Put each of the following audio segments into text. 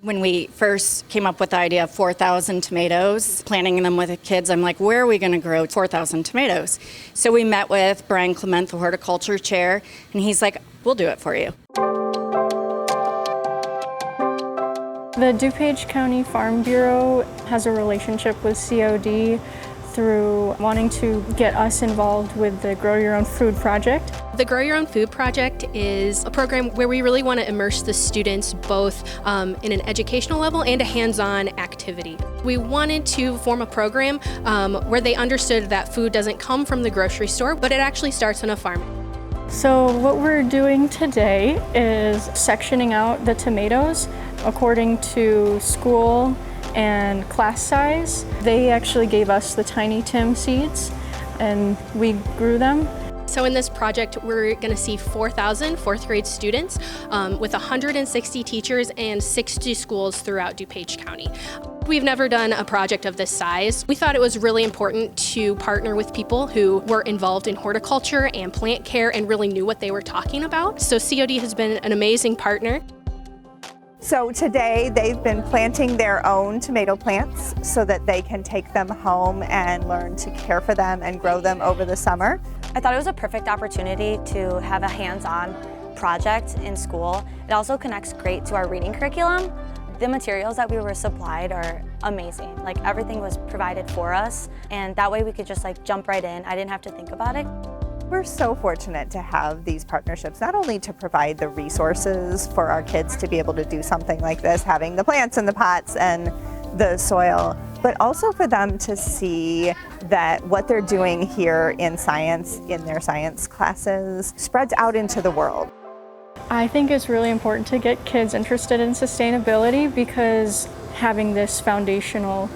When we first came up with the idea of 4,000 tomatoes, planting them with the kids, I'm like, where are we going to grow 4,000 tomatoes? So we met with Brian Clement, the horticulture chair, and he's like, we'll do it for you. The DuPage County Farm Bureau has a relationship with COD through wanting to get us involved with the Grow Your Own Food project. The Grow Your Own Food project is a program where we really want to immerse the students both in an educational level and a hands-on activity. We wanted to form a program where they understood that food doesn't come from the grocery store, but it actually starts on a farm. So what we're doing today is sectioning out the tomatoes according to school and class size. They actually gave us the Tiny Tim seeds and we grew them. So in this project, we're going to see 4,000 fourth grade students with 160 teachers and 60 schools throughout DuPage County. We've never done a project of this size. We thought it was really important to partner with people who were involved in horticulture and plant care and really knew what they were talking about. So COD has been an amazing partner. So today they've been planting their own tomato plants so that they can take them home and learn to care for them and grow them over the summer. I thought it was a perfect opportunity to have a hands-on project in school. It also connects great to our reading curriculum. The materials that we were supplied are amazing. Like everything was provided for us, and that way we could just jump right in. I didn't have to think about it. We're so fortunate to have these partnerships, not only to provide the resources for our kids to be able to do something like this, having the plants and the pots and the soil, but also for them to see that what they're doing here in science, in their science classes, spreads out into the world. I think it's really important to get kids interested in sustainability because having this foundational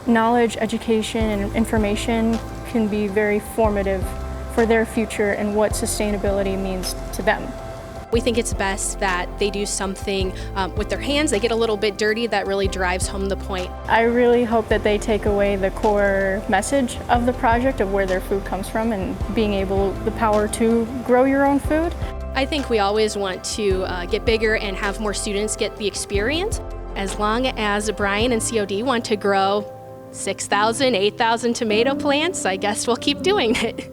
knowledge, education, and information can be very formative for their future and what sustainability means to them. We think it's best that they do something with their hands. They get a little bit dirty. That really drives home the point. I really hope that they take away the core message of the project of where their food comes from and being able, the power to grow your own food. I think we always want to get bigger and have more students get the experience. As long as Brian and COD want to grow 6,000, 8,000 tomato plants, I guess we'll keep doing it.